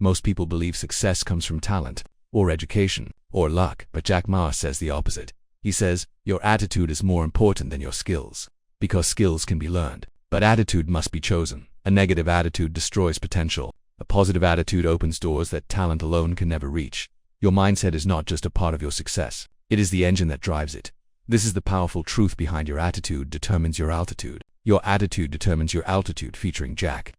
Most people believe success comes from talent, or education, or luck, but Jack Ma says the opposite. He says, your attitude is more important than your skills. Because skills can be learned, but attitude must be chosen. A negative attitude destroys potential. A positive attitude opens doors that talent alone can never reach. Your mindset is not just a part of your success. It is the engine that drives it. This is the powerful truth behind your attitude determines your altitude. Your attitude determines your altitude, featuring Jack.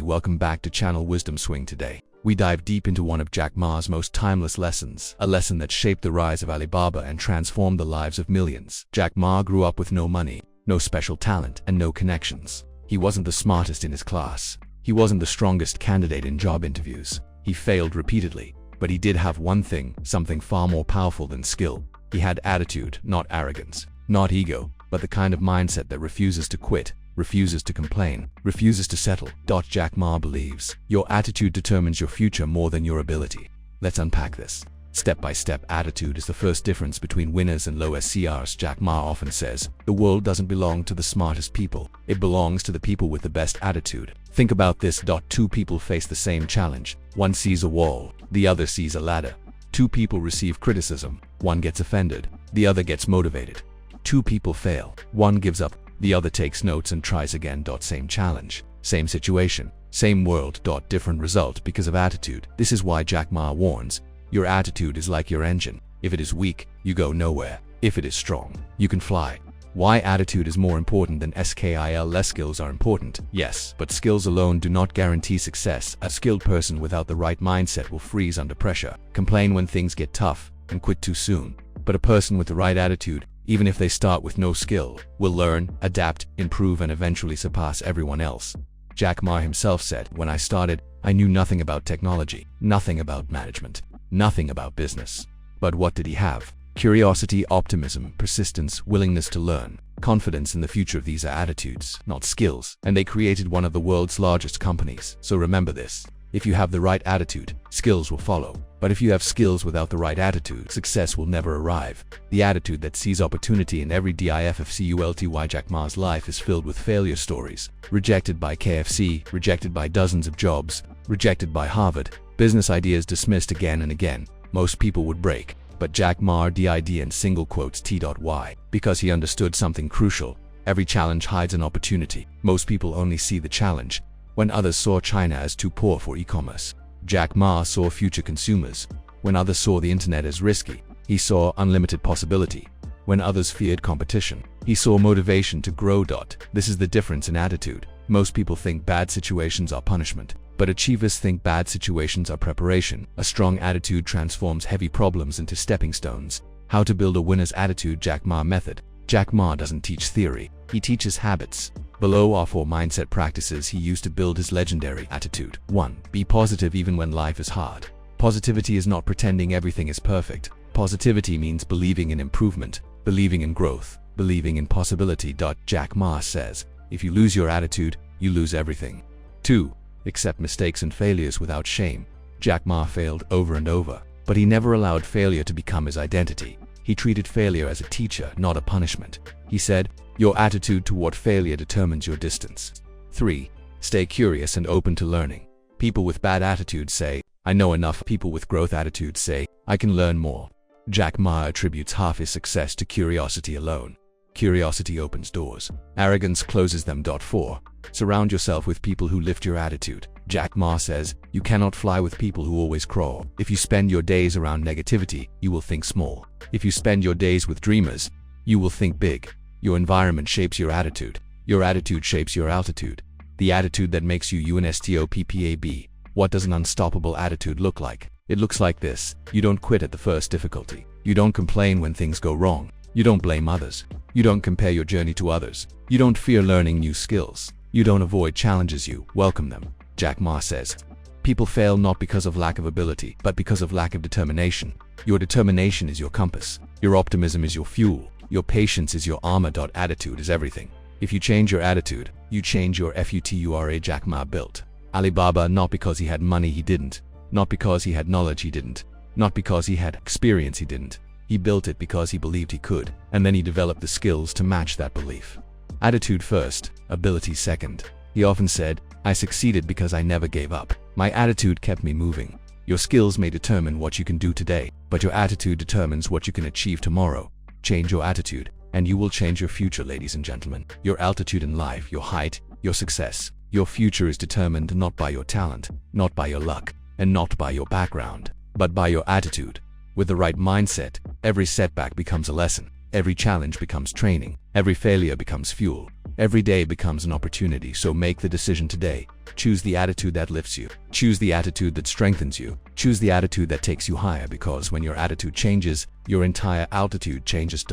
Welcome back to Channel Wisdom Swing. Today, we dive deep into one of Jack Ma's most timeless lessons, a lesson that shaped the rise of Alibaba and transformed the lives of millions. Jack Ma grew up with no money, no special talent, and no connections. He wasn't the smartest in his class. He wasn't the strongest candidate in job interviews. He failed repeatedly, but he did have one thing, something far more powerful than skill. He had attitude, not arrogance, not ego, but the kind of mindset that refuses to quit, refuses to complain, refuses to settle. Jack Ma believes your attitude determines your future more than your ability. Let's unpack this. Step-by-step. Attitude is the first difference between winners and low SCRs. Jack Ma often says, the world doesn't belong to the smartest people. It belongs to the people with the best attitude. Think about this. Two people face the same challenge. One sees a wall, the other sees a ladder. Two people receive criticism. One gets offended, the other gets motivated. Two people fail. One gives up, the other takes notes and tries again. Same challenge, same situation, same world. Different result because of attitude. This is why Jack Ma warns, your attitude is like your engine. If it is weak, you go nowhere. If it is strong, you can fly. Why attitude is more important than skill. Less skills are important, yes, but skills alone do not guarantee success. A skilled person without the right mindset will freeze under pressure, complain when things get tough, and quit too soon. But a person with the right attitude, even if they start with no skill, will learn, adapt, improve, and eventually surpass everyone else. Jack Ma himself said, when I started, I knew nothing about technology, nothing about management, nothing about business. But what did he have? Curiosity, optimism, persistence, willingness to learn, confidence in the future. These are attitudes, not skills, and they created one of the world's largest companies. So remember this. If you have the right attitude, skills will follow. But if you have skills without the right attitude, success will never arrive. The attitude that sees opportunity in every difficulty. Jack Ma's life is filled with failure stories. Rejected by KFC, rejected by dozens of jobs, rejected by Harvard, business ideas dismissed again and again. Most people would break, but Jack Ma did in single quotes T.Y. Because he understood something crucial. Every challenge hides an opportunity. Most people only see the challenge. When others saw China as too poor for e-commerce, Jack Ma saw future consumers. When others saw the internet as risky, he saw unlimited possibility. When others feared competition, he saw motivation to grow. This is the difference in attitude. Most people think bad situations are punishment, but achievers think bad situations are preparation. A strong attitude transforms heavy problems into stepping stones. How to build a winner's attitude. Jack Ma method. Jack Ma doesn't teach theory, he teaches habits. Below are 4 mindset practices he used to build his legendary attitude. 1. Be positive even when life is hard. Positivity is not pretending everything is perfect. Positivity means believing in improvement, believing in growth, believing in possibility. Jack Ma says, if you lose your attitude, you lose everything. 2. Accept mistakes and failures without shame. Jack Ma failed over and over, but he never allowed failure to become his identity. He treated failure as a teacher, not a punishment. He said, your attitude toward failure determines your distance. 3. Stay curious and open to learning. People with bad attitudes say, I know enough. People with growth attitudes say, I can learn more. Jack Ma attributes half his success to curiosity alone. Curiosity opens doors. Arrogance closes them. 4. Surround yourself with people who lift your attitude. Jack Ma says, you cannot fly with people who always crawl. If you spend your days around negativity, you will think small. If you spend your days with dreamers, you will think big. Your environment shapes your attitude. Your attitude shapes your altitude. The attitude that makes you unstoppable. What does an unstoppable attitude look like? It looks like this. You don't quit at the first difficulty. You don't complain when things go wrong. You don't blame others. You don't compare your journey to others. You don't fear learning new skills. You don't avoid challenges, you welcome them. Jack Ma says, people fail not because of lack of ability, but because of lack of determination. Your determination is your compass. Your optimism is your fuel. Your patience is your armor. Attitude is everything. If you change your attitude, you change your future. Jack Ma built Alibaba not because he had money, he didn't. Not because he had knowledge, he didn't. Not because he had experience, he didn't. He built it because he believed he could, and then he developed the skills to match that belief. Attitude first, ability second. He often said, "I succeeded because I never gave up. My attitude kept me moving." Your skills may determine what you can do today, but your attitude determines what you can achieve tomorrow. Change your attitude, and you will change your future, ladies and gentlemen. Your altitude in life, your height, your success. Your future is determined not by your talent, not by your luck, and not by your background, but by your attitude. With the right mindset, every setback becomes a lesson. Every challenge becomes training. Every failure becomes fuel. Every day becomes an opportunity, so make the decision today. Choose the attitude that lifts you. Choose the attitude that strengthens you. Choose the attitude that takes you higher, because when your attitude changes, your entire altitude changes.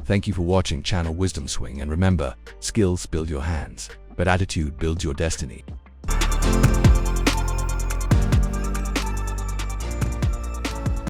Thank you for watching Channel Wisdom Swing, and remember, skills build your hands, but attitude builds your destiny.